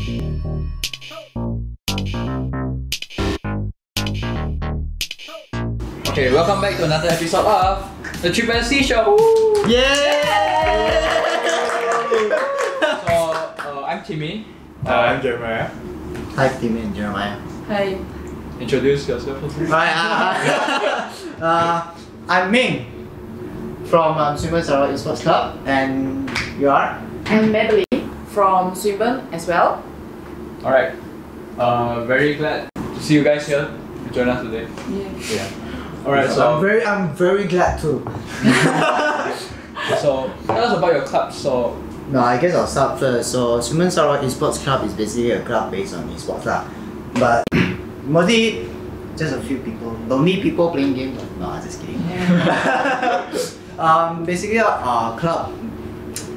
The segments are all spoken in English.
Okay, welcome back to another episode of the SSSC show. Yeah! So, I'm Timmy. I'm Jeremiah. Hi, Timmy and Jeremiah. Hi. Introduce yourself. I'm Ming from Swimburn Sarawak Esports Club, and you are? I'm Mabelyn from Swimburn as well. Alright. Very glad to see you guys here to join us today. Yeah. Alright, so I'm very glad too. so tell us about your club. So No, I guess I'll start first. So Swimburn Sarawak Esports Club is basically a club based on esports lah. But mostly just a few people, lonely people playing games. No, I'm just kidding. Basically our club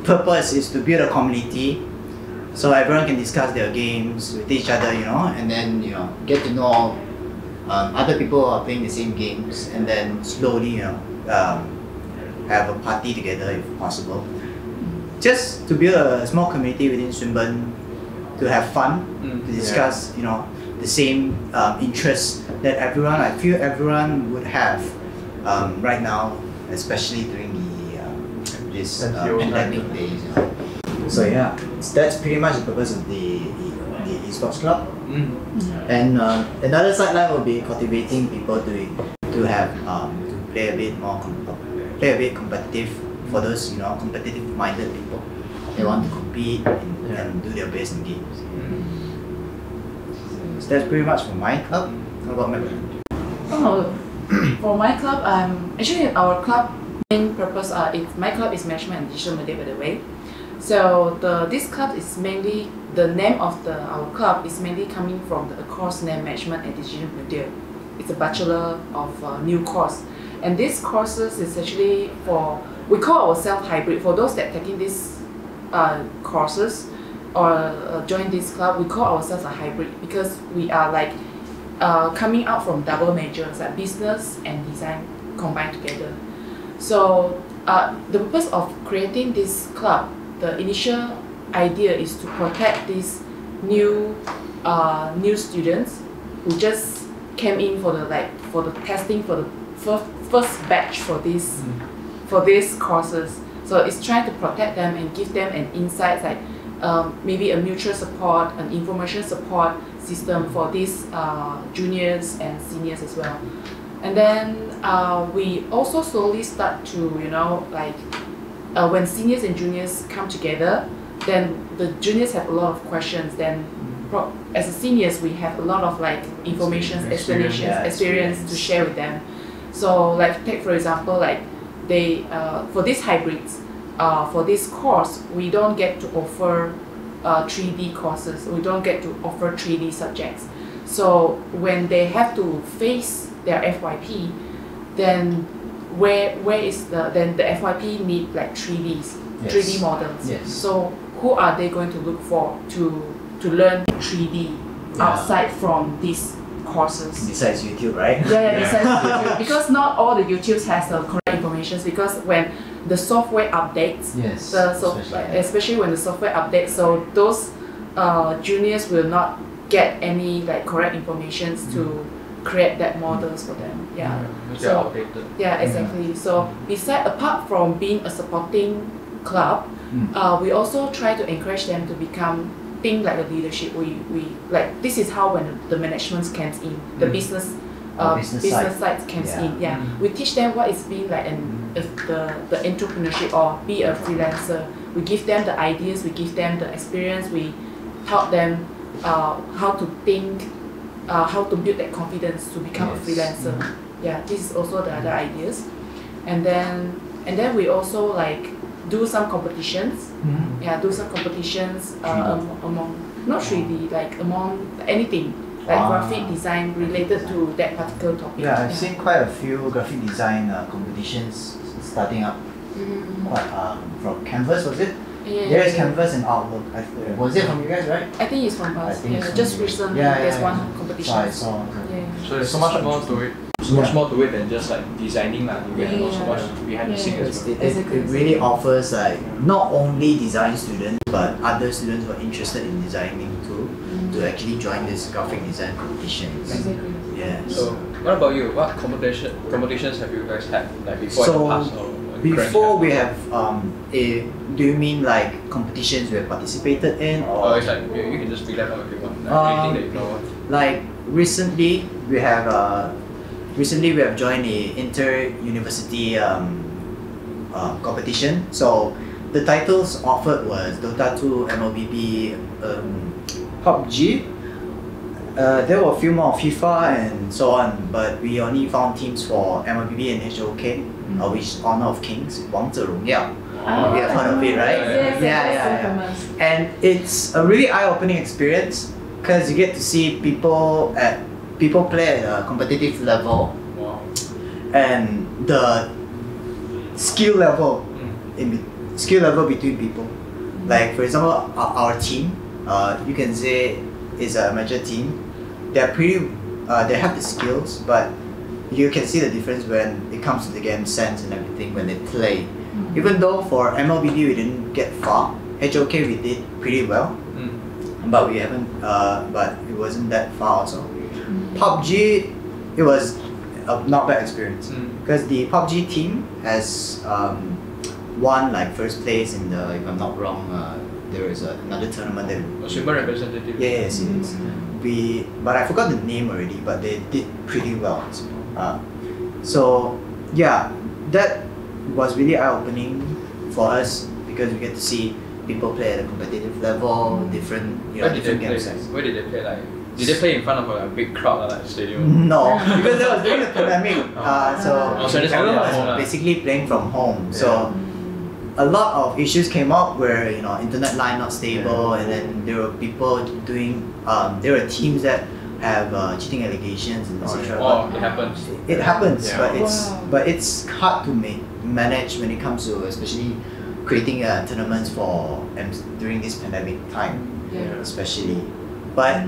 purpose is to build a community so everyone can discuss their games with each other, and then get to know other people who are playing the same games, and then slowly have a party together if possible. Just to build a small community within Swimburn, to have fun, to discuss the same interests that I feel everyone would have right now, especially during this pandemic days. So yeah, that's pretty much the purpose of the esports club. And another sideline will be cultivating people to have to play a bit competitive for those competitive minded people. They want to compete and do their best in games. So that's pretty much for my club. How about Mabelyn? For my club, actually our club main purpose my club is management and digital media, by the way. So this club is mainly, the name of our club is mainly coming from the course name management and digital media. It's a bachelor of new course, and these courses is actually we call ourselves hybrid. For those that taking these courses or join this club, we call ourselves a hybrid because we are like coming out from double majors, like business and design combined together. So the purpose of creating this club, the initial idea is to protect these new students who just came in for the testing for the first batch for these courses. So it's trying to protect them and give them an insight, like maybe a mutual support, an information support system for these juniors and seniors as well. And then we also slowly start to when seniors and juniors come together, then the juniors have a lot of questions. Then as a seniors, we have a lot of information, explanations, experience to share with them. So take for example, they for these hybrids, for this course, we don't get to offer 3D courses. We don't get to offer 3D subjects. So when they have to face their FYP, then where is the FYP need 3D models. Yes. So who are they going to look for to learn 3D outside from these courses? Besides YouTube, right? Yeah, besides YouTube. Because not all the YouTubes has the correct information, because when the software updates, especially when the software updates, so those juniors will not get any correct information to create that models for them. So exactly. So apart from being a supporting club, we also try to encourage them to think like a leadership. We this is how when the management comes in, the business side comes in. We teach them what is being the entrepreneurship or be a freelancer. We give them the ideas, we give them the experience, we taught them how to think, how to build that confidence to become a freelancer. This is also the other ideas. And then we also do some competitions. Do some competitions among, not 3D, among anything, graphic design related to that particular topic. I've seen quite a few graphic design competitions starting up. From Canvas, was it? There is Canvas and Outlook. Was it from you guys, right? I think it's from us. Just recently there's one competition. So I saw. So there's so much more to it. so much more to it than just like designing lah. You get to know so much behind the scenes as well. It really offers like not only design students but other students who are interested in designing too to actually join this graphic design competitions. Exactly. Yeah. So what about you? What competitions have you guys had like before in the past? Or before we have do you mean like competitions we have participated in, or? Oh, it's like you can just read that out if you want. Like, anything that you know. Like recently we have joined a inter-university competition. So the titles offered was Dota 2, MLBB, PUBG. There were a few more FIFA and so on, but we only found teams for MLBB and HOK, which is Honor of Kings, 王者荣耀. We have heard of it, right? Yeah. And it's a really eye-opening experience because you get to see people play at a competitive level. Wow. And the skill level between people. Like for example, our team, you can say is a major team. They're pretty. They have the skills, but you can see the difference when it comes to the game sense and everything when they play. Even though for MLBD we didn't get far, HOK we did pretty well, but we haven't. But it wasn't that far also. PUBG, it was a not bad experience because the PUBG team has won like first place in the, if I'm not wrong, there was another tournament that Super representative. yes. But I forgot the name already, but they did pretty well. So yeah, that was really eye-opening for us because we get to see people play at a competitive level, different different game styles. Where did they play? Like, did they play in front of a big crowd at like stadium? No, because that was during the pandemic. So so everyone was basically playing from home. So a lot of issues came up where internet line not stable, and then there were people doing there were teams that have cheating allegations and etc. Oh, it happens. It happens, but it's hard to manage when it comes to especially creating tournaments for during this pandemic time, especially. But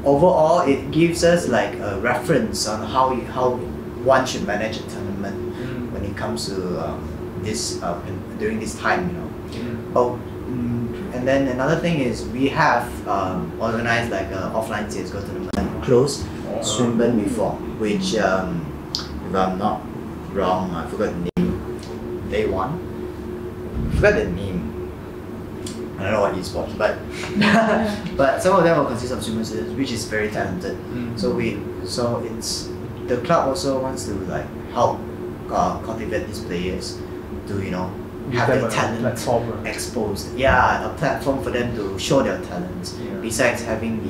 overall, it gives us like a reference on how one should manage a tournament when it comes to this during this time, and then another thing is we have organized like an offline CSGO tournament, closed Swinburne before, which if I'm not wrong, I forgot the name. Day one. I forgot the name. I don't know what esports, but but some of them will consist of swimmers, which is very talented. So it's the club also wants to like help cultivate these players to have their talent exposed. Yeah, a platform for them to show their talents. Besides having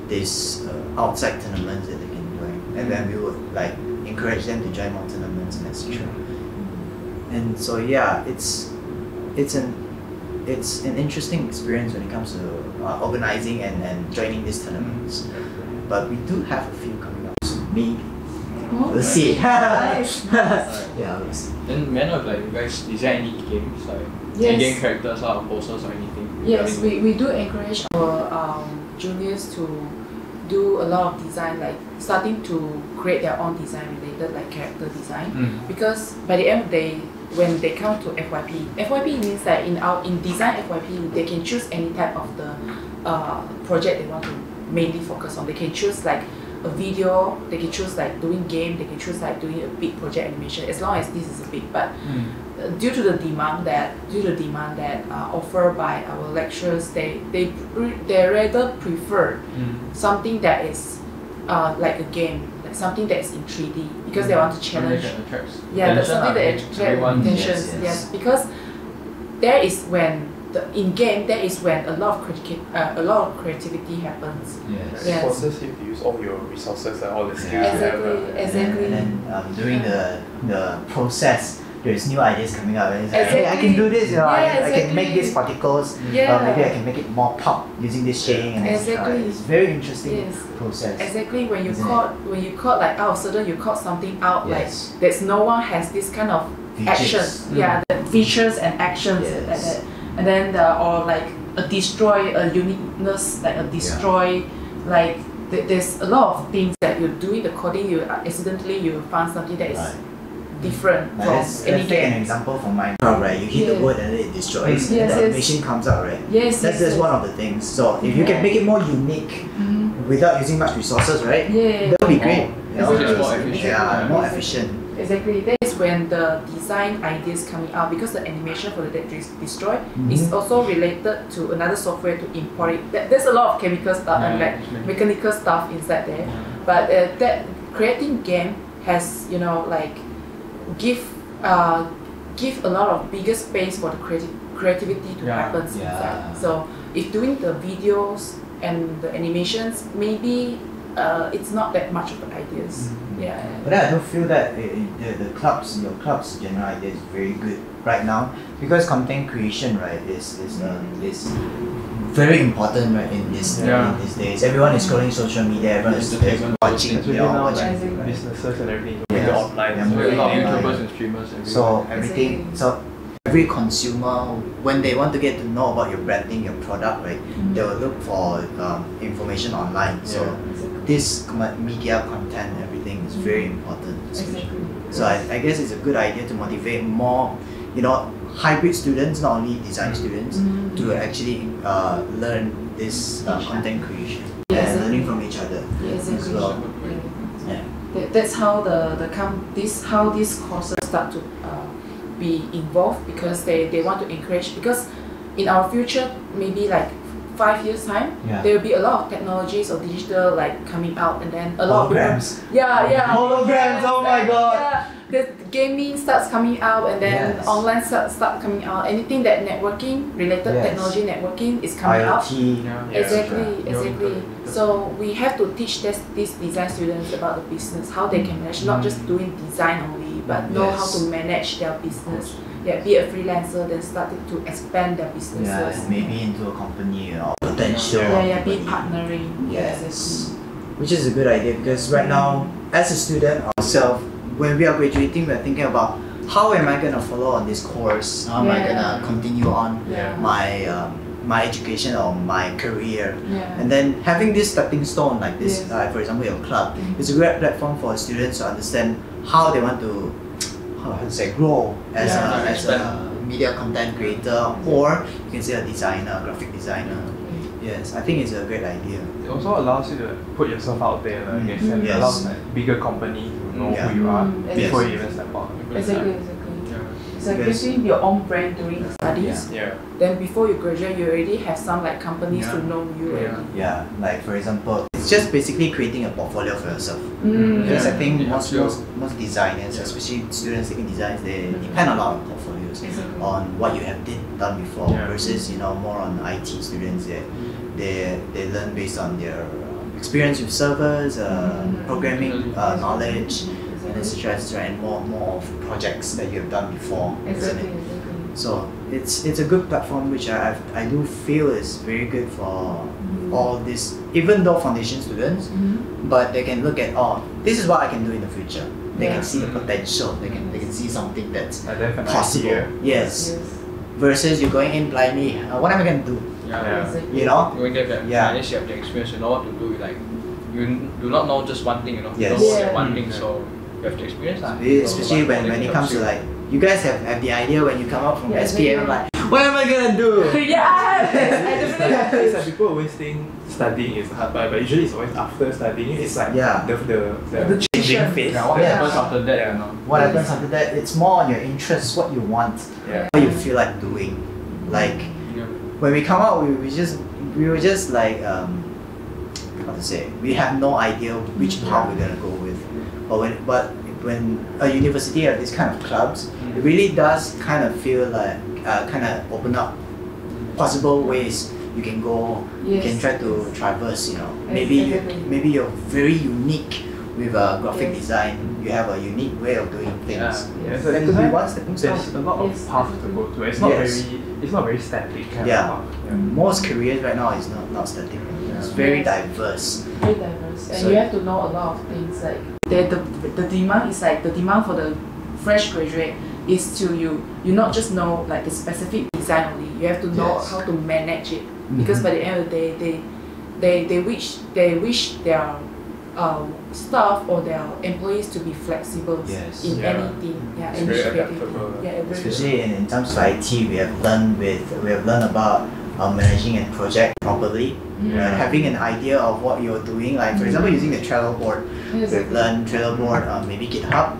this outside tournaments that they can join, and then we would like encourage them to join more tournaments and etc. And so yeah, it's an interesting experience when it comes to organizing and joining these tournaments. But we do have a few coming up soon. Maybe. We'll see. Nice. Yeah, we'll see. Then, man, of like you guys design any games like any game characters or posters or anything? Yes, we do encourage our juniors to do a lot of design, like starting to create their own design related like character design. Because by the end of the day, when they come to FYP means that in design FYP they can choose any type of the project they want to mainly focus on. They can choose like a video, they can choose like doing game, they can choose like doing a big project animation, as long as this is a big. But due to the demand that offered by our lecturers, they rather prefer something that is like a game, like something that is in 3D, because they want to challenge. That's something that attracts attention. Yes, because there is when there is when a lot of creativity happens. It forces you to use all your resources and all the skills you have. Exactly. And then during the process, there's new ideas coming up, and it's like, hey, I can do this, I can make these particles, maybe I can make it more pop using this shading, and it's very interesting process. Exactly, when you caught like out of sudden you caught something out like that no one has this kind of features. action, the features and actions like that, and then or like a uniqueness, like a destroy, like there's a lot of things that you're doing the coding, you accidentally you find something that is different from let's any take an game. example from Minecraft, right? You hit the wood and then it destroys, and the animation comes out, right? That's just one of the things. So if you can make it more unique without using much resources, right? Yeah, that would be great. More efficient. Yeah, more efficient. Exactly, that is when the design ideas coming out, because the animation for the Dead Destroy is also related to another software to import it. There's a lot of chemical stuff and like mechanical stuff inside there, but that creating game has, you know, like give a lot of bigger space for the creativity to happen inside. So if doing the videos and the animations, maybe it's not that much of the ideas. But I do feel that your club's general idea is very good right now, because content creation, right, is very important, right, in these days. Everyone is scrolling social media, everyone is watching, businesses and everything. Online. A lot of YouTubers and streamers. So every consumer, when they want to get to know about your branding, your product, right, they will look for information online. So this media content, everything is very important. So I guess it's a good idea to motivate more, you know, hybrid students, not only design students, to actually learn this content creation and learning from each other as well. That's how how these courses start to be involved, because they want to encourage, because in our future, maybe like 5 years time, there will be a lot of technologies or digital like coming out, and then a lot holograms. of Holograms, oh my god. The gaming starts coming out, and then online start coming out. Anything that networking related technology networking is coming out. Exactly. So we have to teach these design students about the business, how they can manage, not just doing design only, but know how to manage their business. Be a freelancer, then started to expand their businesses. Maybe into a company or potential. Be partnering. Yes. Which is a good idea, because right now, as a student ourselves, when we are graduating, we're thinking about how am I going to follow on this course? How am I going to continue on my education or my career? And then having this stepping stone like this, for example, your club, is a great platform for students to understand how they want to grow as a media content creator, or you can say a designer, graphic designer. Yes, I think it's a great idea. It also allows you to put yourself out there, I guess, and allows a bigger company to know who you are before you even step out. Exactly. It's like building your own brand during studies. Then before you graduate, you already have some like companies to know you already. Like for example, it's just basically creating a portfolio for yourself. Because I think most designers, especially students taking designs, they depend a lot on portfolios, on what you have done before, versus, you know, more on IT students. They learn based on their experience with servers, programming knowledge, and etc. and more of projects that you have done before, isn't it? So it's a good platform, which I do feel is very good for all this, even though foundation students, but they can look at, this is what I can do in the future. They can see the potential. They can see something that's possible. Yes. Versus you're going in blindly. What am I going to do? You know? When you have that you have the experience, you know what to do. Like, you do not know just one thing, you know. You don't know that one thing, so you have to experience that. Especially when it comes to like, you guys have the idea when you come out from SPM, like, what am I gonna do? I definitely have It's like people always think studying is hard, but usually it's always after studying. It's like the changing phase. What happens after that? You know. What happens after that? It's more on your interests, what you want, what you feel like doing. Like when we come out, we were just like how to say? We have no idea which path we're gonna go with. But when a university have this kind of clubs, it really does kind of feel like kind of open up possible ways you can go. You can try to traverse. You know, maybe you're very unique with graphic design. You have a unique way of doing things. That could be one stepping stone. There's a lot of paths to go to. It's not very static kind of path. Most careers right now is not static. It's very diverse. Very diverse, and you have to know a lot of things. Like the demand is like the demand for the fresh graduate is to you not just know like the specific design only. You have to know how to manage it, because by the end of the day, they wish their staff or their employees to be flexible Yes. in anything. Yeah, It's any very creativity. adaptable. Yeah, very Especially in terms of IT, we have learned about managing a project properly. Having an idea of what you're doing, like for example using the Trello board. Yes. We've learned Trello board, maybe GitHub.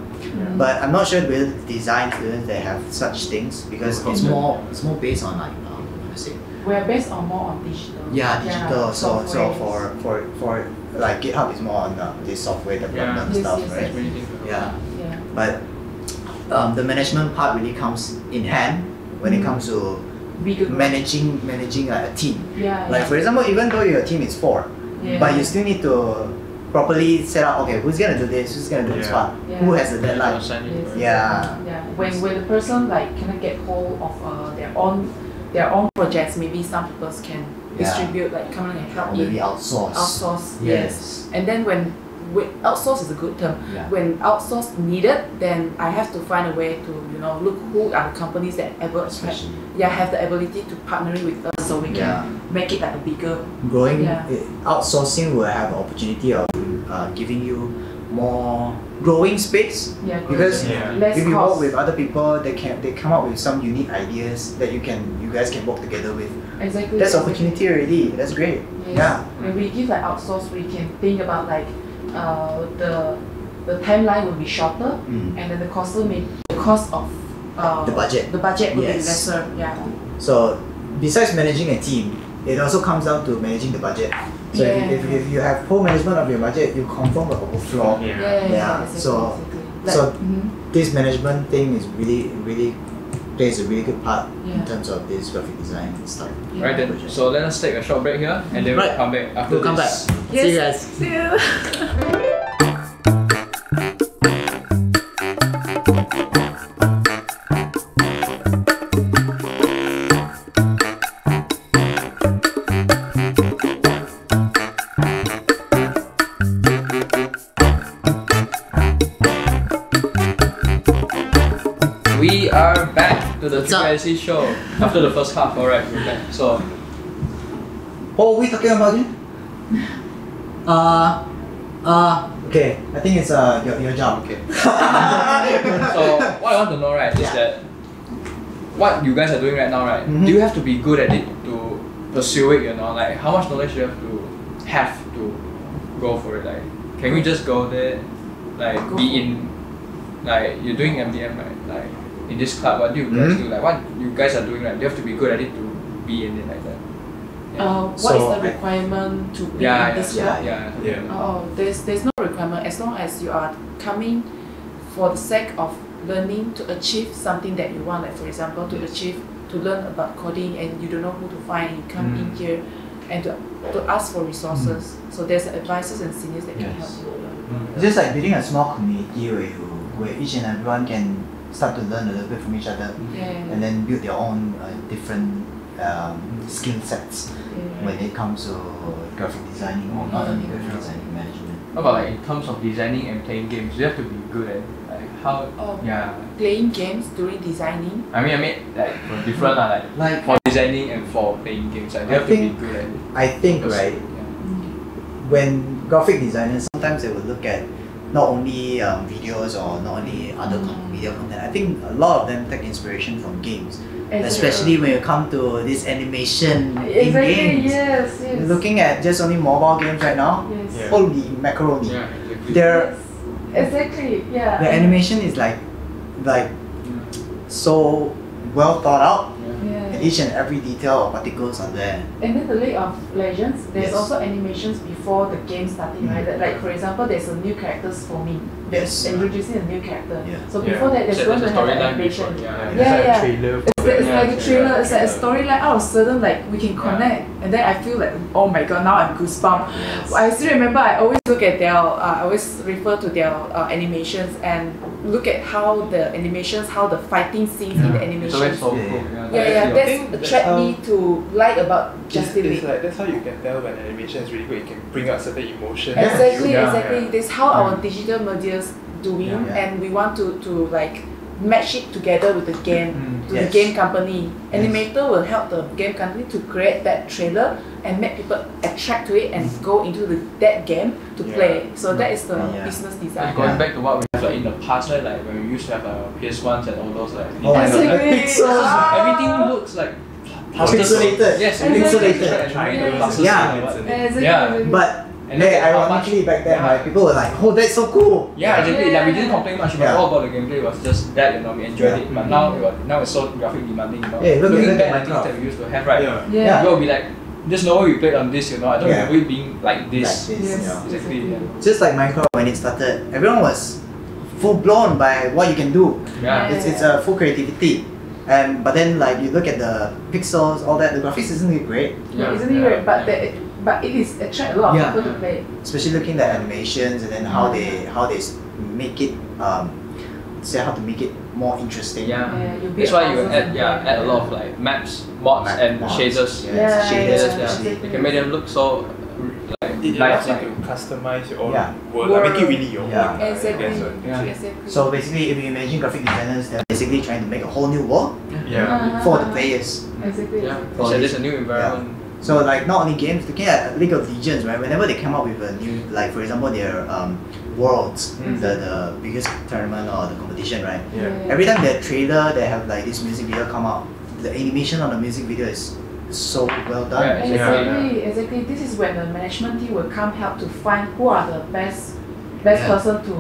But I'm not sure with design students they have such things because it's more based on like how to say. We're based on more on digital. Yeah, digital. So softwares. for like GitHub is more on this software development Yes, stuff, yes, right? yes. Many things. Yeah. Yeah. But the management part really comes in hand when it comes to Bigger group. managing like a team. Yeah. Like for example, even though your team is 4, Yeah. but you still need to properly set up. Okay, who's gonna do this? Who's gonna do this part? Yeah. Who has the deadline? Yes. Yeah. Yeah. When the person like cannot get hold of their own projects, maybe some people can distribute, like come in and help Or you. maybe outsource. Outsource. Yes. And then when outsource is a good term. Yeah. When outsource needed, then I have to find a way to look who are the companies that Especially. have the ability to partner with us so we can make it like a bigger. Growing Yeah. outsourcing will have an opportunity of giving you more growing space. Yeah. Because less if you cost. work with other people, they come up with some unique ideas that you guys can work together with. Exactly. That's opportunity already. That's great. Yes. Yeah. When we give like outsource, we can think about like the timeline will be shorter, and then the cost of The budget. will be Yes. lesser. Yeah. So besides managing a team, it also comes down to managing the budget. So if you have poor management of your budget, you confirm will overflow. Yeah. Exactly, So exactly. this management thing is really plays a really good part Yeah. in terms of this graphic design and stuff. Yeah. Right then, so let us take a short break here and then we'll Right. come back after We'll come back. this. See you guys. See you. We are back to the What's up? TSC show after the first half. Alright, we're back. So, What are we talking about again? Okay. I think it's your job. Okay. so what I want to know, right, is that what you guys are doing right now, right? Mhm. Do you have to be good at it to pursue it? Like how much knowledge do you have to go for it? Like, can we just go there, like Go be for in, like you're doing MDM, right? Like in this club, what do you guys do? Like what you guys are doing, right? You have to be good at it to be in it like that. What So is the requirement to be in this job? Yeah. Oh, there's no requirement as long as you are coming for the sake of learning to achieve something that you want. Like for example, to learn about coding and you don't know who to find, you come in here and to ask for resources. So there's advisors and seniors that can help Yes. you. It's just like building a small community where each and everyone can start to learn a little bit from each other, and then build their own different skill sets when it comes to graphic designing or not only graphic designing, management. How about like in terms of designing and playing games? You have to be good at like how. Yeah. Playing games during designing. I mean like for different like for designing and for playing games, like you I have to be think- good at it. I think Because- right yeah. when graphic designers sometimes they will look at not only videos or not only other media content. I think a lot of them take inspiration from games, especially when you come to this animation in games. Yes. Looking at just only mobile games right now, Yes. holy macaroni! Yeah, exactly. Their Exactly. Yeah. the animation is like so well thought out. Yeah. And each and every detail or particles are there. And then the League of Legends, there's Yes. also animations before the game starting, right? Like for example, there's a new characters for me. Yes. Introducing a new character. Yeah. So before that, there's going to have an animation. Yeah. Yeah. Trailer. It's like a trailer, it's like a Yeah. storyline. All of a sudden, like we can connect, and then I feel like, oh my god, now I'm goosebumps. I still remember I always look at their, I always refer to their animations and look at how the animations, how the fighting scenes in the It's always animations. so cool. Yeah, I think that's that's attract how- me to like about Justice It's League. like that's how you can tell when animation is really good. It can bring out certain emotion. Exactly, Yeah. exactly. That's how our digital media's doing, Yeah. and we want to like match it together with the game, to the game company. Animator will help the game company to create that trailer and make people attract to it and go into that game to play. So that is the business design. Going back to what we have like in the past, right? Like when we used to have PS1s and all those like Exactly. everything looks like Pixelated. Yes, Exactly. But hey, ironically back then, like, people were like, "Oh, that's so cool." Yeah, exactly. Like we didn't complain much about all about the gameplay. It was just that we enjoyed it. But now it's so graphic demanding. Hey, looking at back at things that we used to have, right? Yeah. People will be like, "There's no way we played on this." I don't remember it being like this. Exactly. Just like Minecraft when it started, everyone was full blown by what you can do. It's a full creativity. But then like you look at the pixels, all that, the graphics isn't really great. Isn't it great? But it is attract a lot of people to play. Especially looking at animations and then how they make it how to make it more interesting. That's why you add a lot of like maps, mods and shaders. Shaders. You can make them look so it allows you to customize your own world, make it really your own. Exactly. So basically, if you imagine graphic designers, they're basically trying to make a whole new world for the players. Exactly. There's a new environment. So like not only games, looking at League of Legends, right? Whenever they come up with a new, like for example, their Worlds, the biggest tournament or the competition, right? Every time their trailer, they have like this music video come out. The animation on the music video is so well done. Exactly. This is when the management team will come help to find who are the best person to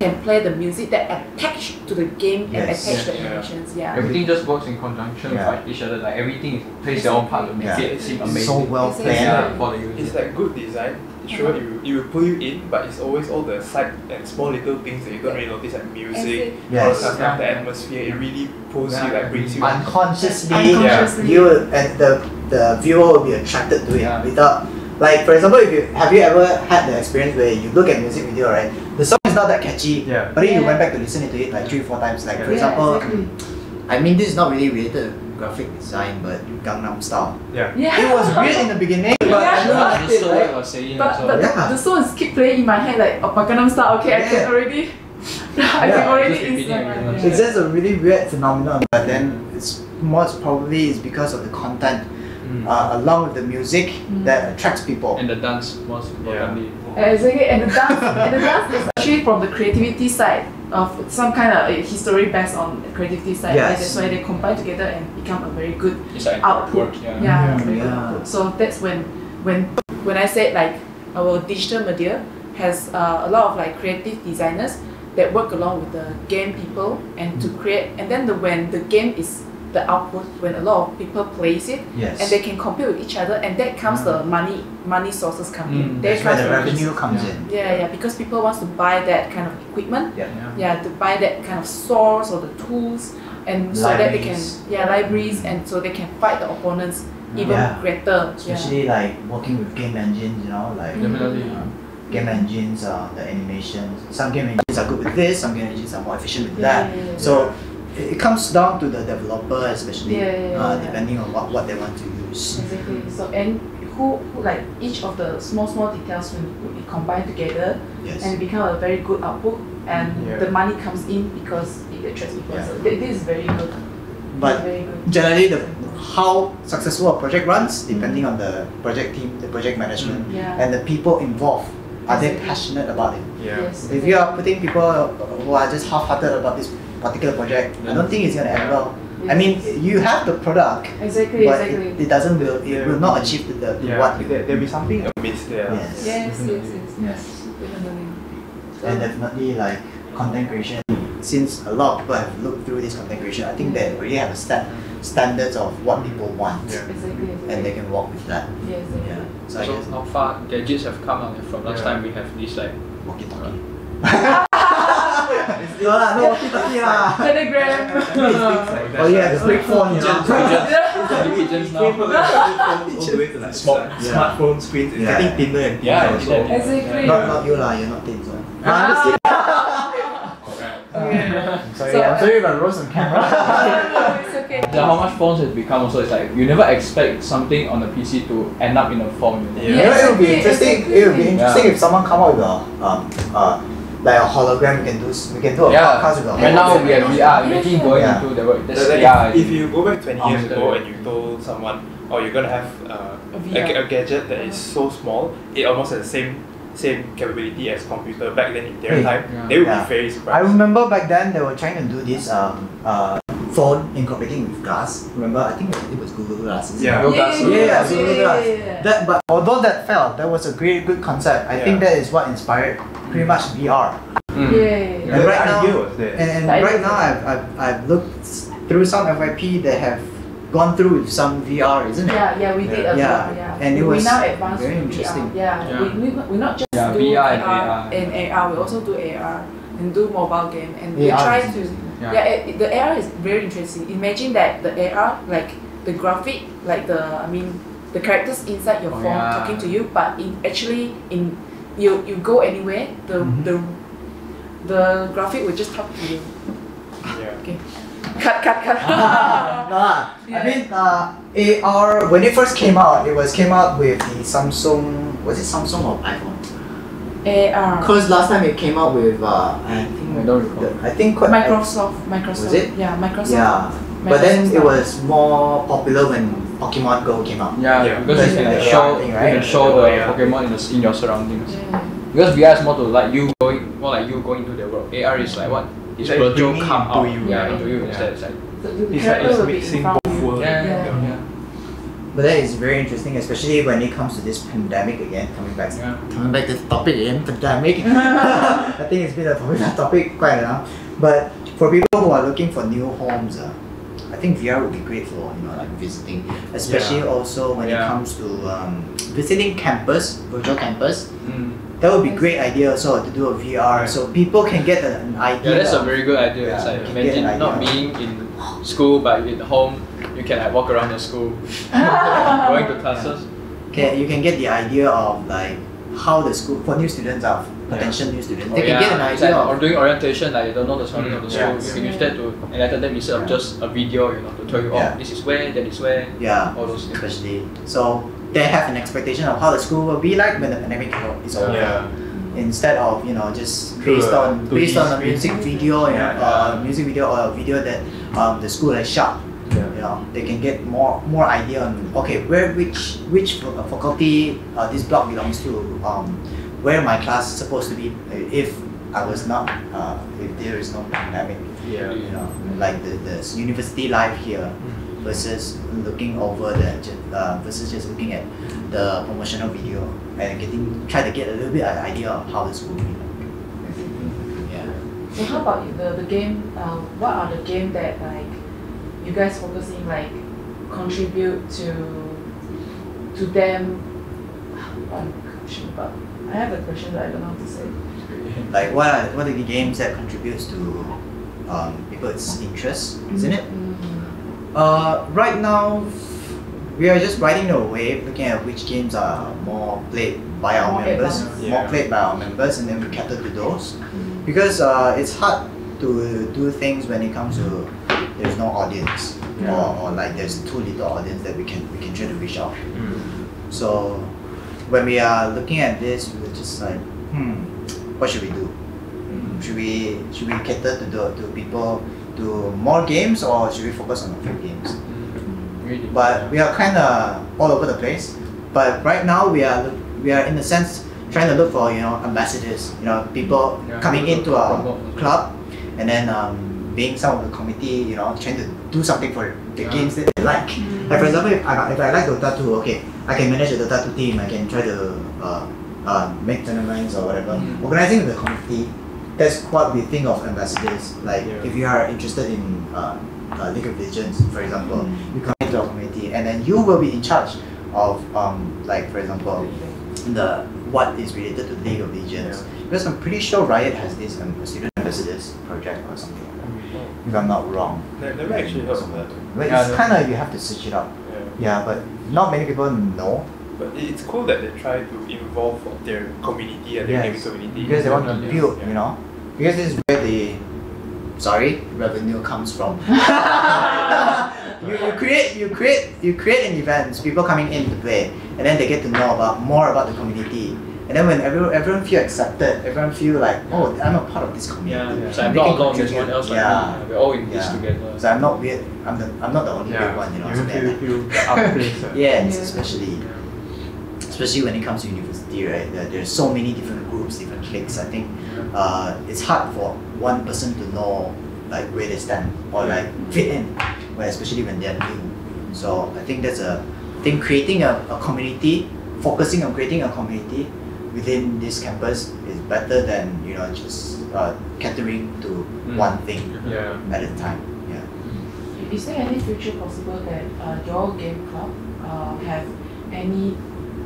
can play the music that attach to the game and attach the animations. Everything just works in conjunction with each other. Like everything plays their own part to make it seem amazing. So well planned for the user. It's like good design. Sure, it will pull you in, but it's always all the side and small little things that you don't really notice, like music, or stuff, the atmosphere. It really pulls you, like brings you unconsciously. You and the viewer will be attracted to it without. Like for example, have you ever had the experience where you look at music video, right? The song is not that catchy, but then you went back to listen to it like 3-4 times. Like for example, I mean this is not really related to graphic design, but Gangnam Style. It was weird in the beginning, but I understood what you were saying. But the songs keep playing in my head like Gangnam Style. Okay, I can already. I can already. It's just a really weird phenomenon, but then it's most probably because of the content. Along with the music that attracts people. And the dance, most importantly. Exactly, and the dance is actually from the creativity side of some kind of history based on the creativity side. That's why they combine together and become a very good output. Very good output. So that's when I said like our digital media has a lot of like creative designers that work along with the game people and to create. And then when the game is the output, when a lot of people plays it and they can compete with each other, and that comes the money sources come in. That's where the revenue comes in. Because people want to buy that kind of equipment, to buy that kind of source or the tools, and so that they can libraries, and so they can fight the opponents even greater. Especially like working with game engines, like game engines, the animations. Some game engines are good with this, some game engines are more efficient with that. So it comes down to the developer, especially depending on what they want to use. Exactly. So and who like each of the small details will be combined together and become a very good output, and the money comes in because it attracts people. So this is very good. But generally, how successful a project runs depending on the project team, the project management, and the people involved. Are they passionate about it? If you are putting people who are just half-hearted about this particular project, I don't think it's going to end well. I mean, you have the product, but it doesn't it will not achieve what you. There'll be something amiss there. Yes. And definitely like content creation. Since a lot of people have looked through this content creation, I think they already have a standards of what people want, and they can walk with that. So how far gadgets have come out from last time? We have this like walkie-talkie. No walkie-talkie lah. Telegram. Oh yeah, the flip phone. Pigeons now. All the way to like smartphone screens. It's getting thinner and thinner. Exactly. Not you lah. You're not thin, so. Sorry, I'm sorry if I roast on camera. No, it's okay. How much phones have become also, it's like you never expect something on the PC to end up in a phone. It would be interesting. It would be interesting if someone come out with like a hologram. We can do a Yeah. podcast with a Right now hologram. we have VR. Imagine going Yeah. into the world. That's Like, VR. if you go back 20 years Augmented ago reality. and you told someone, oh, you're gonna have VR. a gadget that is so small, it almost has the same capability as computer back then in their Hey. time, Yeah. they would Yeah. be very I surprised. remember back then they were trying to do this phone incorporating with glass. Remember, I think it was Google Glass. isn't it? Yeah. Google Glass. Yeah, Google Glass. yeah. That, but although that failed, that was a good concept. I think Yeah. that is what inspired pretty much VR. Mm. Yeah. And The right idea now, was there. and The idea right was now I've looked through some FYP that have gone through with some VR, isn't it? Yeah, we did a Yeah. lot. Yeah, And it we was now advanced very VR. interesting. Yeah, Yeah. we not just Yeah, do VR VR and and AR. We also do AR and do mobile game, and we AR try is to. Yeah. Yeah, the AR is very interesting. Imagine that the AR, like the graphic, like the characters inside your Oh, phone yeah. talking to you, but in you go anywhere, the graphic will just talk to you. Yeah. Okay, cut. Nah, Yeah. I mean AR when it first came out, came out with the Samsung. Was it Samsung or iPhone? AR. Because last time it came out with I don't recall. think Microsoft. Was it? Yeah, Microsoft. Yeah, but then Microsoft it stuff. was more popular when Pokemon Go came out. Yeah, Yeah. because you Because can the show AR thing, you right? can show the Yeah. Pokemon in your surroundings. Yeah. Because VR is more to like you going into the world. AR is like what? It's Like virtual bringing come into out. you. Yeah, Yeah. into you Yeah. instead. It's like So the It's like character it's will be in mixing front of both you. worlds. yeah, Yeah. yeah. But that is very interesting, especially when it comes to this pandemic again. Coming back to the topic again, pandemic. I think it's been a popular topic quite enough. But for people who are looking for new homes, I think VR would be great for like visiting, especially Yeah. also when it Yeah. comes to visiting virtual campus. Mm. That would be great idea also to do a VR, so people can get an idea. Yeah, that's a of- very good idea. It's Yeah, like you can get imagine an not idea. being in school but at home, you can like walk around the school, going to classes. you can get the idea of like how the school for new students are potential new students. They Oh, can get an it's idea like, or of doing orientation, like you don't know the surrounding of the school, Yeah. you can use that to enlighten them instead of just a video, to tell you, Yeah. oh, this is where, that is where, yeah. all those things. Especially so they have an expectation of how the school will be like when the pandemic is over. Yeah. Instead of just True, based on to based on a ease- music video, Yeah. a music video or a video that the school has shot. Yeah. They can get more idea on which faculty this block belongs to, where my class is supposed to be if I was not if there is no pandemic. Yeah. Like the university life here versus looking over versus just looking at the promotional video and try to get a little bit of idea of how the school will be like. Yeah. So how about the game? What are the game that like you guys focusing like contribute to them? But I have a question that I don't know how to say. Like what are the games that contributes to people's interests, isn't it? Right now, we are just riding the wave, looking at which games are more played by our More members, advanced. more Yeah. played by our members, and then we cater to those. Because it's hard to do things when it comes to there's no audience, or like there's too little audience that we can try to reach out. So when we are looking at this, we're just like, what should we do? Should we cater to people to more games, or should we focus on a few games? Really. But we are kind of all over the place. But right now we are in a sense trying to look for ambassadors, people Yeah. coming into our Promote. club, and then being some of the committee, trying to do something for the Yeah. games that they like. Like for example, if I like Dota 2, okay, I can manage the Dota 2 team. I can try to make tournaments or whatever. Organizing the committee, that's what we think of ambassadors. Like if you are interested in League of Legends, for example, you come into our community, and then you will be in charge of like for example, what is related to League of Legends. Because I'm pretty sure Riot has this student ambassadors project or something like that, if I'm not wrong. Never actually heard of that. But Yeah, it's kind of, you have to search it up. Yeah, but not many people know. But it's cool that they try to involve their community and their gaming community. Because they want to Yes. build, Yeah. Because this is where the revenue comes from. you create an event, people coming in to play, and then they get to know more about the community, And then when everyone feel accepted, everyone feel like, oh, I'm a part of this community. Yeah. So I'm not alone. There's one else like me. We're all in this together. So I'm not weird. I'm not the only weird one, you know. You feel outplaced. Yes, especially when it comes to university, right? There's so many different groups, different cliques. I think it's hard for one person to know like where they stand or like fit in, especially when they're new. So I think creating a community, focusing on creating a community within this campus is better than just catering to one thing at a time. Yeah. Is there any future possible that your game club have any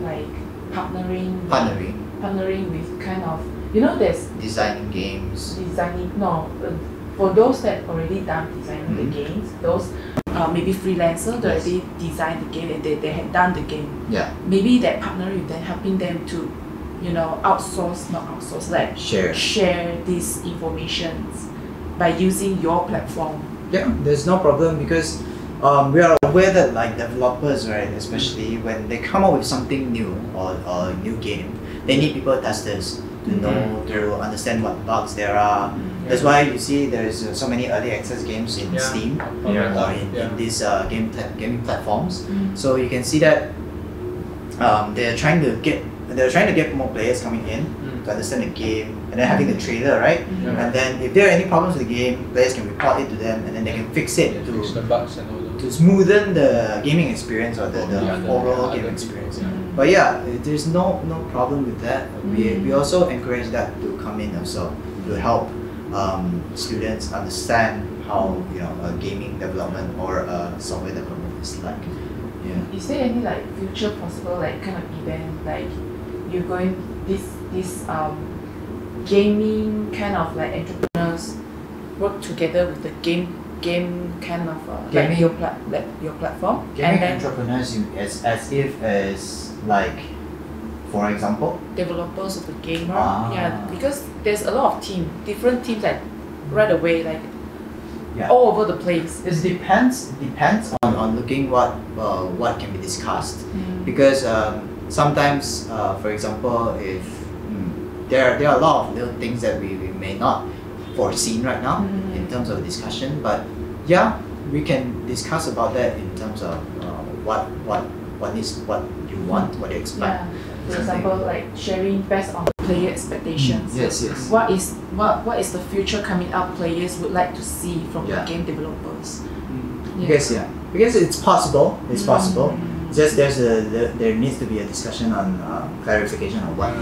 like partnering with kind of there's designing games. For those that already done designing the games, those maybe freelancer that already designed the game and they had done the game. Yeah. Maybe that partnering with them, helping them to share these informations by using your platform. Yeah, there's no problem because we are aware that like developers, right, especially when they come up with something new or a new game, they need people testers to know, to understand what bugs there are. That's why you see there's so many early access games in Steam or in these gaming platforms. So you can see that they're trying to get more players coming in to understand the game, and then having the trailer, right? And then if there are any problems with the game, players can report it to them, and then they can fix it fix the bugs and all that. to smoothen the gaming experience or the overall game experience. But yeah, there's no problem with that. We also encourage that to come in also to help students understand how a gaming development or a software development is like. Yeah. Is there any like future possible like kind of event like you're going this gaming kind of like entrepreneurs work together with the game kind of like your platform? Gaming entrepreneurs as if as like, for example, developers of the game, yeah, because there's a lot of different teams like right away like all over the place. It depends on looking what can be discussed, because sometimes for example if there are a lot of little things that we may not foreseen right now in terms of discussion, but yeah, we can discuss about that in terms of what you want, what you expect. Yeah. For example, like sharing based on player expectations. Yes. What is the future coming up players would like to see from the game developers? Because it's possible. Just there needs to be a discussion on clarification on what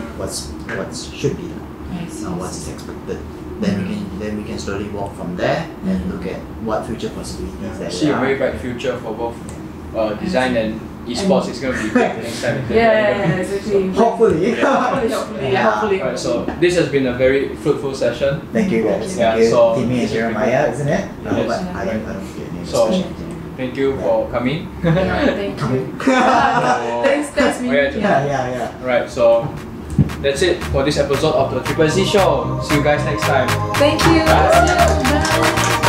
should be done, what's expected. Then we can slowly walk from there and look at what future possibilities there are. See a very bright future for both design and esports. Is going to be big next time. Exactly. Hopefully. Hopefully. Right, so this has been a very fruitful session. Thank you guys. Yeah, Thank you, so Timmy and Jeremiah, isn't it? Yes. I don't get any So discussion. thank you for coming. Thank you. Thanks, Ming. Yeah. Right, so that's it for this episode of the Triple Z Show. See you guys next time. Thank you. Bye. Bye.